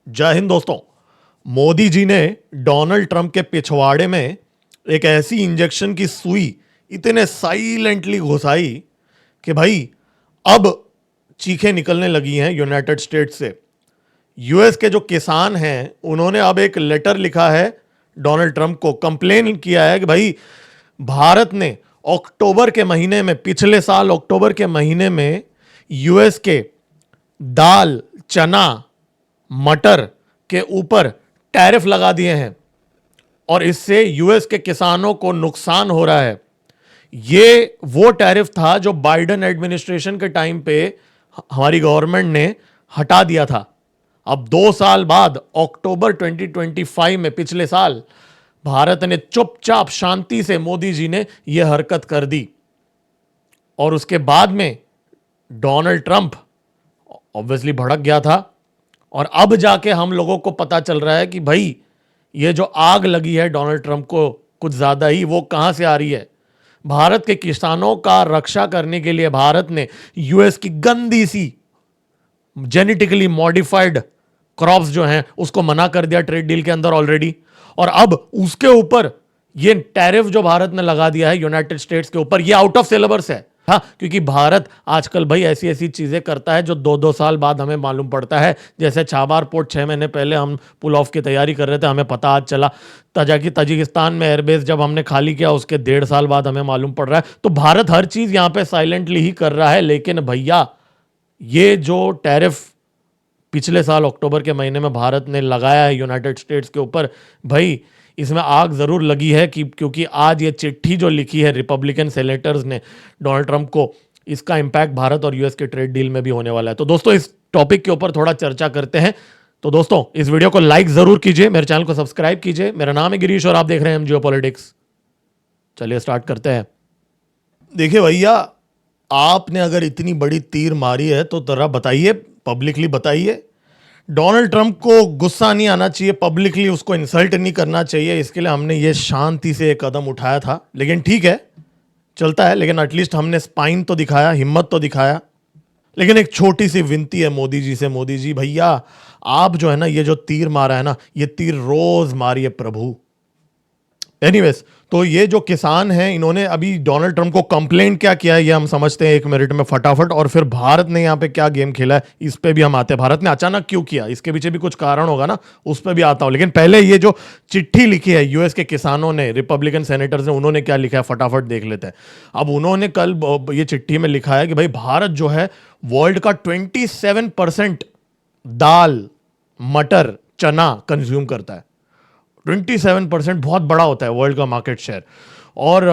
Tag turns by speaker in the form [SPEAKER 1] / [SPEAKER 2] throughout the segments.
[SPEAKER 1] जय हिंद दोस्तों। मोदी जी ने डोनाल्ड ट्रंप के पिछवाड़े में एक ऐसी इंजेक्शन की सुई इतने साइलेंटली घुसाई कि भाई अब चीखें निकलने लगी हैं यूनाइटेड स्टेट्स से। यूएस के जो किसान हैं उन्होंने अब एक लेटर लिखा है डोनाल्ड ट्रंप को, कंप्लेन किया है कि भाई भारत ने अक्टूबर के महीने में, पिछले साल अक्टूबर के महीने में यूएस के दाल, चना, मटर के ऊपर टैरिफ लगा दिए हैं और इससे यूएस के किसानों को नुकसान हो रहा है। ये वो टैरिफ था जो बाइडेन एडमिनिस्ट्रेशन के टाइम पे हमारी गवर्नमेंट ने हटा दिया था। अब 2 साल बाद अक्टूबर 2025 में, पिछले साल, भारत ने चुपचाप शांति से, मोदी जी ने यह हरकत कर दी और उसके बाद में डोनाल्ड ट्रंप ऑब्वियसली भड़क गया था और अब जाके हम लोगों को पता चल रहा है कि भाई ये जो आग लगी है डोनाल्ड ट्रंप को कुछ ज्यादा ही, वो कहां से आ रही है। भारत के किसानों का रक्षा करने के लिए भारत ने यूएस की गंदी सी जेनेटिकली मॉडिफाइड क्रॉप्स जो हैं उसको मना कर दिया ट्रेड डील के अंदर ऑलरेडी, और अब उसके ऊपर ये टैरिफ जो भारत ने लगा दिया है यूनाइटेड स्टेट्स के ऊपर, ये आउट ऑफ सिलेबस है। हाँ, क्योंकि भारत आजकल भाई ऐसी ऐसी चीजें करता है जो 2-2 साल बाद हमें मालूम पड़ता है। जैसे छाबार पोर्ट 6 महीने पहले हम पुल ऑफ की तैयारी कर रहे थे, हमें पता आज चला। ताजिकिस्तान में एयरबेस जब हमने खाली किया उसके 1.5 साल बाद हमें मालूम पड़ रहा है। तो भारत हर चीज यहां पे साइलेंटली ही कर रहा है। लेकिन भैया ये जो टैरिफ पिछले साल अक्टूबर के महीने में भारत ने लगाया है यूनाइटेड स्टेट्स के ऊपर, भाई इसमें आग जरूर लगी है क्योंकि आज ये चिट्ठी जो लिखी है रिपब्लिकन सेनेटर्स ने डोनाल्ड ट्रंप को, इसका इंपैक्ट भारत और यूएस के ट्रेड डील में भी होने वाला है। तो दोस्तों इस टॉपिक के ऊपर थोड़ा चर्चा करते हैं। तो दोस्तों इस वीडियो को लाइक जरूर कीजिए, मेरे चैनल को सब्सक्राइब कीजिए। मेरा नाम है गिरीश और आप देख रहे हैं जियोपॉलिटिक्स। चलिए स्टार्ट करते हैं। देखिए भैया, आपने अगर इतनी बड़ी तीर मारी है तो जरा बताइए, पब्लिकली बताइए। डोनाल्ड ट्रंप को गुस्सा नहीं आना चाहिए, पब्लिकली उसको इंसल्ट नहीं करना चाहिए, इसके लिए हमने ये शांति से एक कदम उठाया था। लेकिन ठीक है, चलता है, लेकिन एटलीस्ट हमने स्पाइन तो दिखाया, हिम्मत तो दिखाया। लेकिन एक छोटी सी विनती है मोदी जी से, मोदी जी भैया आप जो है ना, ये जो तीर मारा है ना, ये तीर रोज मारिए प्रभु। एनीवेज, तो ये जो किसान हैं इन्होंने अभी डोनाल्ड ट्रंप को कंप्लेन क्या किया है ये हम समझते हैं 1 मिनट में फटाफट, और फिर भारत ने यहाँ पे क्या गेम खेला है इस पे भी हम आते हैं। भारत ने अचानक क्यों किया, इसके पीछे भी कुछ कारण होगा ना, उस पर भी आता हूं। लेकिन पहले ये जो चिट्ठी लिखी है यूएस के किसानों ने, रिपब्लिकन सेनेटर्स ने, उन्होंने क्या लिखा है फटाफट देख लेते हैं। अब उन्होंने कल ये चिट्ठी में लिखा है कि भाई भारत जो है वर्ल्ड का 27% दाल, मटर, चना कंज्यूम करता है। 27% बहुत बड़ा होता है वर्ल्ड का मार्केट शेयर, और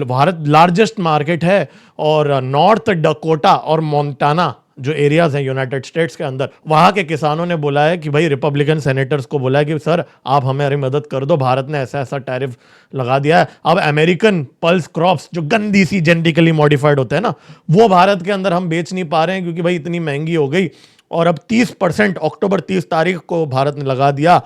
[SPEAKER 1] भारत लार्जेस्ट मार्केट है। और नॉर्थ डकोटा और मोंटाना जो एरियाज हैं यूनाइटेड स्टेट्स के अंदर, वहां के किसानों ने बोला है कि भाई रिपब्लिकन सेनेटर्स को बोला है कि सर आप हमारी मदद कर दो, भारत ने ऐसा ऐसा टैरिफ लगा दिया है। अब अमेरिकन पल्स क्रॉप्स जो गंदी सी जेनेटिकली मॉडिफाइड होते हैं ना, वो भारत के अंदर हम बेच नहीं पा रहे हैं क्योंकि भाई इतनी महंगी हो गई। और अब 30% अक्टूबर 30 तारीख को भारत ने लगा दिया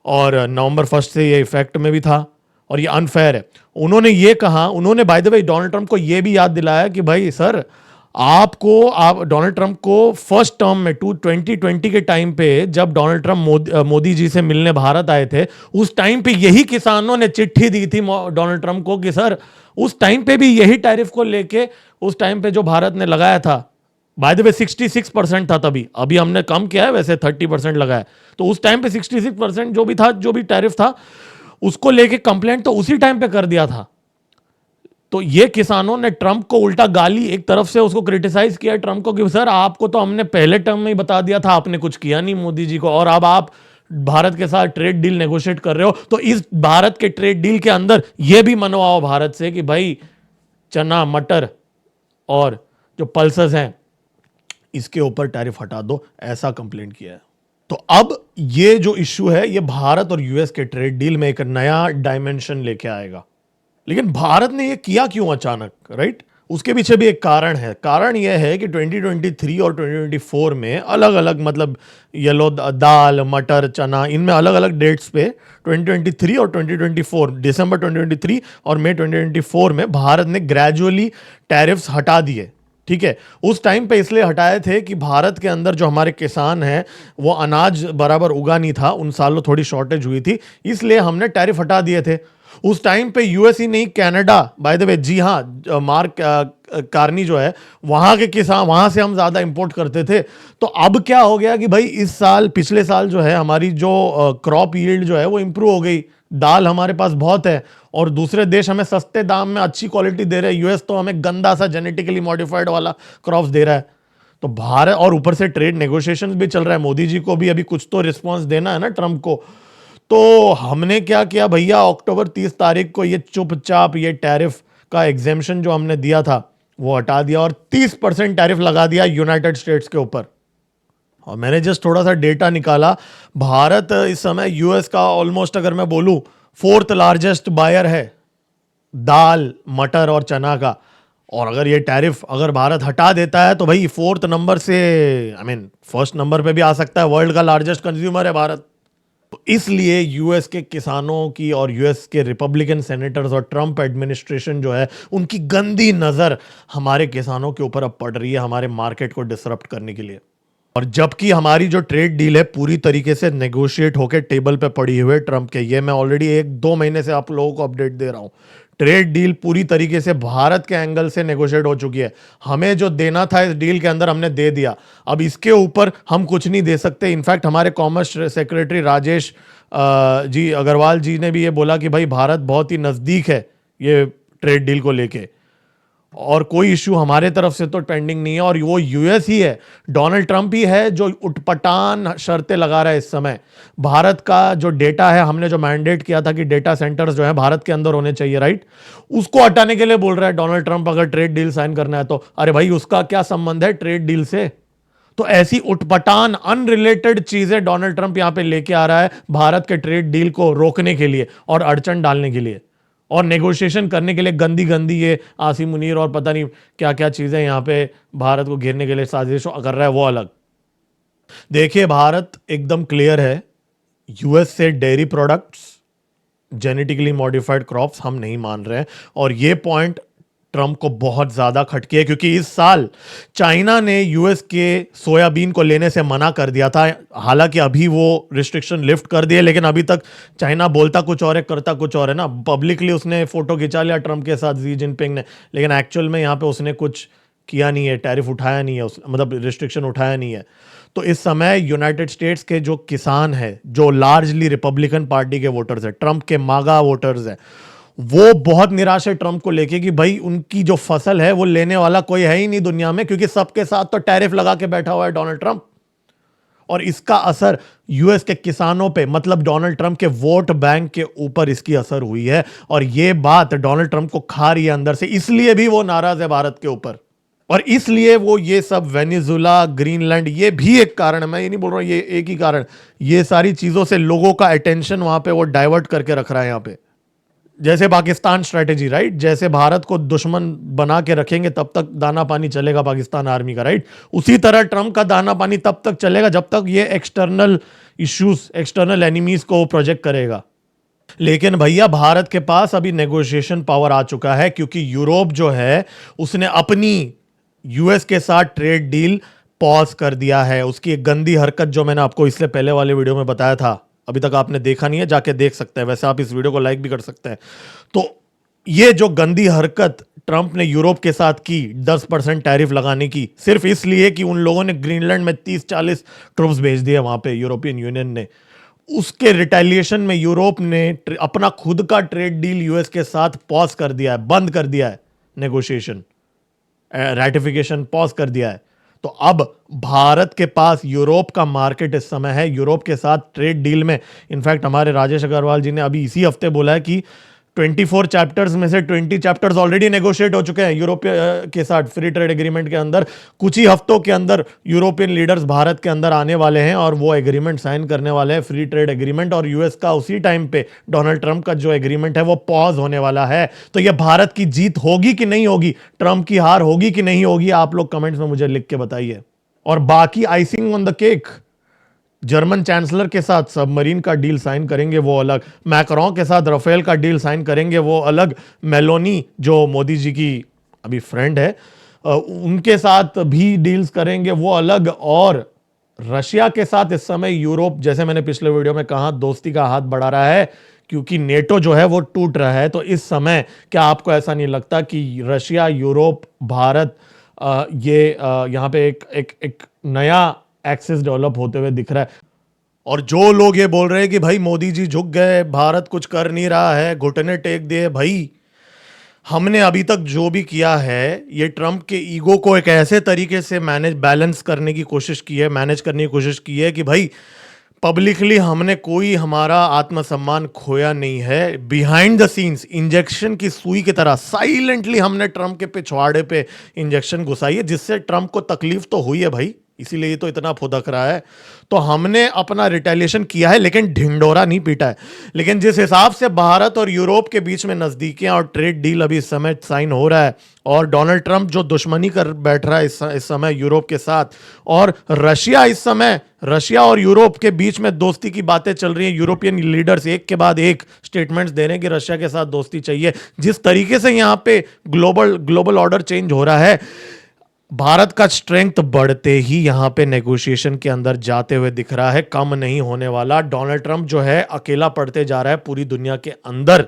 [SPEAKER 1] और नवंबर 1 से ये इफेक्ट में भी था, और ये अनफेयर है। उन्होंने ये कहा, उन्होंने by the way Donald Trump को ये भी याद दिलाया कि भाई सर आप डोनाल्ड ट्रंप को फर्स्ट टर्म में 2020 के टाइम पे जब डोनाल्ड ट्रंप मोदी जी से मिलने भारत आए थे, उस टाइम पे यही किसानों ने चिट्ठी दी थी डोनाल्ड ट्रंप को कि सर उस टाइम पे भी यही टैरिफ को लेके, उस टाइम पे जो भारत ने लगाया था, बाय द वे 66% था तभी, अभी हमने कम किया है वैसे 30% लगाया, तो उस टाइम पे 66% जो भी था, जो भी टैरिफ था, उसको लेके कंप्लेंट तो उसी टाइम पे कर दिया था। तो ये किसानों ने ट्रंप को उल्टा गाली, एक तरफ से उसको क्रिटिसाइज किया ट्रंप को कि सर आपको तो हमने पहले टर्म में ही बता दिया था, आपने कुछ किया नहीं मोदी जी को, और अब आप भारत के साथ ट्रेड डील नेगोशिएट कर रहे हो। तो इस भारत के ट्रेड डील के अंदर यह भी मनवाओ भारत से कि भाई चना, मटर और जो पल्सेस हैं इसके ऊपर टैरिफ हटा दो, ऐसा कंप्लेंट किया है। तो अब ये जो इश्यू है ये भारत और यूएस के ट्रेड डील में एक नया डायमेंशन लेके आएगा। लेकिन भारत ने ये किया क्यों अचानक, राइट? उसके पीछे भी एक कारण है। कारण यह है कि 2023 और 2024 में अलग अलग, मतलब येलो दाल, मटर, चना, इनमें अलग अलग डेट्स पे 2023 और 2024, दिसंबर 2023 और मई 2024 में भारत ने ग्रेजुअली टैरिफ्स हटा दिए ठीक है, उस टाइम पे इसलिए हटाए थे कि भारत के अंदर जो हमारे किसान हैं वो अनाज बराबर उगा नहीं था, उन सालों थोड़ी शॉर्टेज हुई थी, इसलिए हमने टैरिफ हटा दिए थे। उस टाइम पे यूएस ही नहीं, कनाडा, बाय द वे, जी हाँ, मार्क कार्नी जो है, वहां के किसान, वहां से हम ज्यादा इंपोर्ट करते थे। तो अब क्या हो गया कि भाई इस साल, पिछले साल जो है हमारी जो क्रॉप यील्ड जो है वो इंप्रूव हो गई, दाल हमारे पास बहुत है और दूसरे देश हमें सस्ते दाम में अच्छी क्वालिटी दे रहे हैं, यूएस तो हमें गंदा सा जेनेटिकली मॉडिफाइड वाला क्रॉप्स दे रहा है। तो भारत, और ऊपर से ट्रेड नेगोशिएशंस भी चल रहा है, मोदी जी को भी अभी कुछ तो रिस्पॉन्स देना है ना ट्रंप को। तो हमने क्या किया भैया, अक्टूबर 30 तारीख को ये चुपचाप ये टैरिफ का एग्जेम्पशन जो हमने दिया था वो हटा दिया और 30% टैरिफ लगा दिया यूनाइटेड स्टेट्स के ऊपर। और मैंने जस्ट थोड़ा सा डेटा निकाला, भारत इस समय यूएस का ऑलमोस्ट, अगर मैं बोलूं, फोर्थ लार्जेस्ट बायर है दाल, मटर और चना का। और अगर ये टैरिफ अगर भारत हटा देता है तो भाई फोर्थ नंबर से, आई मीन फर्स्ट नंबर पे भी आ सकता है, वर्ल्ड का लार्जेस्ट कंज्यूमर है भारत। तो इसलिए यूएस के किसानों की और यूएस के रिपब्लिकन सेनेटर्स और ट्रंप एडमिनिस्ट्रेशन जो है, उनकी गंदी नजर हमारे किसानों के ऊपर अब पड़ रही है, हमारे मार्केट को डिसरप्ट करने के लिए। और जबकि हमारी जो ट्रेड डील है पूरी तरीके से नेगोशिएट होकर टेबल पे पड़ी हुई है ट्रंप के, ये मैं ऑलरेडी 1-2 महीने से आप लोगों को अपडेट दे रहा हूं। ट्रेड डील पूरी तरीके से भारत के एंगल से नेगोशिएट हो चुकी है, हमें जो देना था इस डील के अंदर हमने दे दिया, अब इसके ऊपर हम कुछ नहीं दे सकते। इनफैक्ट हमारे कॉमर्स सेक्रेटरी राजेश जी अग्रवाल जी ने भी ये बोला कि भाई भारत बहुत ही नजदीक है ये ट्रेड डील को लेके, और कोई इश्यू हमारे तरफ से तो पेंडिंग नहीं है। और वो यूएस ही है, डोनाल्ड ट्रंप ही है जो उटपटांग शर्तें लगा रहा है इस समय। भारत का जो डेटा है, हमने जो मैंडेट किया था कि डेटा सेंटर्स जो है भारत के अंदर होने चाहिए, राइट, उसको हटाने के लिए बोल रहा है डोनाल्ड ट्रंप। अगर ट्रेड डील साइन करना है तो अरे भाई उसका क्या संबंध है ट्रेड डील से? तो ऐसी उटपटांग अनरिलेटेड चीजें डोनाल्ड ट्रंप यहां पे लेके आ रहा है भारत के ट्रेड डील को रोकने के लिए और अड़चन डालने के लिए और नेगोशिएशन करने के लिए। गंदी गंदी ये आसिम मुनीर और पता नहीं क्या क्या चीजें यहां पे भारत को घेरने के लिए साजिश कर रहा है, वो अलग। देखिए, भारत एकदम क्लियर है, यूएस से dairy products, genetically modified crops हम नहीं मान रहे हैं। और ये पॉइंट ट्रंप को बहुत ज्यादा खटकी है, क्योंकि इस साल चाइना ने यूएस के सोयाबीन को लेने से मना कर दिया था। हालांकि अभी वो रिस्ट्रिक्शन लिफ्ट कर दिए, लेकिन अभी तक चाइना बोलता कुछ और है, करता कुछ और है ना। पब्लिकली उसने फोटो खिंचा लिया ट्रंप के साथ, जी जिनपिंग ने, लेकिन एक्चुअल में यहां पे उसने कुछ किया नहीं है, टैरिफ उठाया नहीं है, मतलब रिस्ट्रिक्शन उठाया नहीं है। तो इस समय यूनाइटेड स्टेट्स के जो किसान है, जो लार्जली रिपब्लिकन पार्टी के वोटर्स है, ट्रंप के मागा वोटर्स है, वो बहुत निराश है ट्रंप को लेके कि भाई उनकी जो फसल है वो लेने वाला कोई है ही नहीं दुनिया में, क्योंकि सबके साथ तो टैरिफ लगा के बैठा हुआ है डोनाल्ड ट्रंप। और इसका असर यूएस के किसानों पे, मतलब डोनाल्ड ट्रंप के वोट बैंक के ऊपर इसकी असर हुई है। और ये बात डोनाल्ड ट्रंप को खा रही है अंदर से, इसलिए भी वो नाराज है भारत के ऊपर। और इसलिए वो ये सब वेनेजुला, ग्रीनलैंड, ये भी एक कारण है, मैं ये नहीं बोल रहा हूं ये एक ही कारण, ये सारी चीजों से लोगों का अटेंशन वहां पे वो डाइवर्ट करके रख रहा है यहां पे। जैसे पाकिस्तान स्ट्रेटेजी, राइट, जैसे भारत को दुश्मन बना के रखेंगे तब तक दाना पानी चलेगा पाकिस्तान आर्मी का, राइट, उसी तरह ट्रंप का दाना पानी तब तक चलेगा जब तक ये एक्सटर्नल इश्यूज, एक्सटर्नल एनिमीज को प्रोजेक्ट करेगा। लेकिन भैया भारत के पास अभी नेगोशिएशन पावर आ चुका है, क्योंकि यूरोप जो है उसने अपनी यूएस के साथ ट्रेड डील पॉज कर दिया है। उसकी एक गंदी हरकत जो मैंने आपको इससे पहले वाले वीडियो में बताया था, अभी तक आपने देखा नहीं है, जाके देख सकते हैं, वैसे आप इस वीडियो को लाइक भी कर सकते हैं। तो ये जो गंदी हरकत ट्रंप ने यूरोप के साथ की, 10% टैरिफ लगाने की, सिर्फ इसलिए कि उन लोगों ने ग्रीनलैंड में 30-40 ट्रूप्स भेज दिए वहां पे, यूरोपियन यूनियन ने, उसके रिटेलिएशन में यूरोप ने अपना खुद का ट्रेड डील यूएस के साथ पॉज कर दिया है, बंद कर दिया है, नेगोशिएशन, रैटिफिकेशन पॉज कर दिया है। तो अब भारत के पास यूरोप का मार्केट इस समय है, यूरोप के साथ ट्रेड डील में। इनफैक्ट हमारे राजेश अग्रवाल जी ने अभी इसी हफ्ते बोला है कि 24 चैप्टर्स में से 20 चैप्टर्स ऑलरेडी नेगोशिएट हो चुके हैं यूरोप के साथ फ्री ट्रेड एग्रीमेंट के अंदर। कुछ ही हफ्तों के अंदर यूरोपियन लीडर्स भारत के अंदर आने वाले हैं और वो एग्रीमेंट साइन करने वाले हैं, फ्री ट्रेड एग्रीमेंट। और यूएस का उसी टाइम पे डोनाल्ड ट्रंप का जो एग्रीमेंट है वो पॉज होने वाला है। तो ये भारत की जीत होगी कि नहीं होगी, ट्रंप की हार होगी कि नहीं होगी, आप लोग कमेंट्स में मुझे लिख के बताइए। और बाकी icing on the cake, German chancellor के साथ सबमरीन का डील साइन करेंगे वो अलग, मैक्रोन के साथ राफेल का डील साइन करेंगे वो अलग, मेलोनी जो मोदी जी की अभी फ्रेंड है, उनके साथ भी डील्स करेंगे वो अलग। और रशिया के साथ इस समय यूरोप, जैसे मैंने पिछले वीडियो में कहा, दोस्ती का हाथ बढ़ा रहा है क्योंकि नेटो जो है वो टूट रहा है। तो इस समय क्या आपको ऐसा नहीं लगता कि रशिया, यूरोप, भारत, यहाँ पे एक नया एक्सिस डेवलप होते हुए दिख रहा है? और जो लोग ये बोल रहे हैं कि भाई मोदी जी झुक गए, भारत कुछ कर नहीं रहा है, घुटने टेक दिए, भाई हमने अभी तक जो भी किया है ये ट्रंप के ईगो को एक ऐसे तरीके से बैलेंस करने की कोशिश की है, मैनेज करने की कोशिश की है कि भाई पब्लिकली हमने कोई हमारा आत्मसम्मान खोया नहीं है। बिहाइंड द सीन्स इंजेक्शन की सुई की तरह साइलेंटली हमने ट्रंप के पिछवाड़े पे इंजेक्शन घुसाई है, जिससे ट्रंप को तकलीफ तो हुई है भाई, इसीलिए ये तो इतना फुदक रहा है। तो हमने अपना रिटेलिएशन किया है लेकिन ढिंडोरा नहीं पीटा है। लेकिन जिस हिसाब से भारत और यूरोप के बीच में नजदीकियां और ट्रेड डील अभी इस समय साइन हो रहा है, और डोनाल्ड ट्रंप जो दुश्मनी कर बैठ रहा है इस समय यूरोप के साथ, और रशिया इस समय, रशिया और यूरोप के बीच में दोस्ती की बातें चल रही हैं। यूरोपियन लीडर्स एक के बाद एक स्टेटमेंट्स दे रहे हैं कि रशिया के साथ दोस्ती चाहिए। जिस तरीके से यहां पे ग्लोबल ऑर्डर चेंज हो रहा है, भारत का स्ट्रेंथ बढ़ते ही यहां पे नेगोशिएशन के अंदर जाते हुए दिख रहा है, कम नहीं होने वाला। डोनाल्ड ट्रंप जो है अकेला पड़ते जा रहा है पूरी दुनिया के अंदर।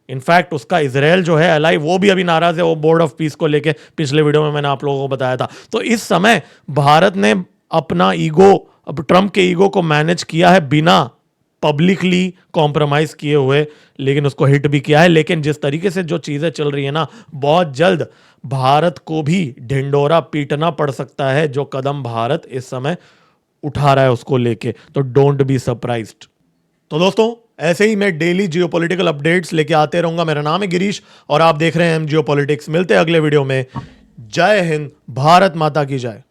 [SPEAKER 1] इनफैक्ट उसका इजराइल जो है एलाई, वो भी अभी नाराज है, वो बोर्ड ऑफ पीस को लेके पिछले वीडियो में मैंने आप लोगों को बताया था। तो इस समय भारत ने अपना ईगो, अब ट्रंप के ईगो को मैनेज किया है बिना पब्लिकली कॉम्प्रोमाइज किए हुए, लेकिन उसको हिट भी किया है। लेकिन जिस तरीके से जो चीजें चल रही है ना, बहुत जल्द भारत को भी ढिंडोरा पीटना पड़ सकता है, जो कदम भारत इस समय उठा रहा है उसको लेके। तो डोंट बी सरप्राइज्ड। तो दोस्तों, ऐसे ही मैं डेली जियोपॉलिटिकल अपडेट्स लेके आते रहूंगा। मेरा नाम है गिरीश और आप देख रहे हैं एम जियोपॉलिटिक्स। मिलते हैं अगले वीडियो में। जय हिंद, भारत माता की जय।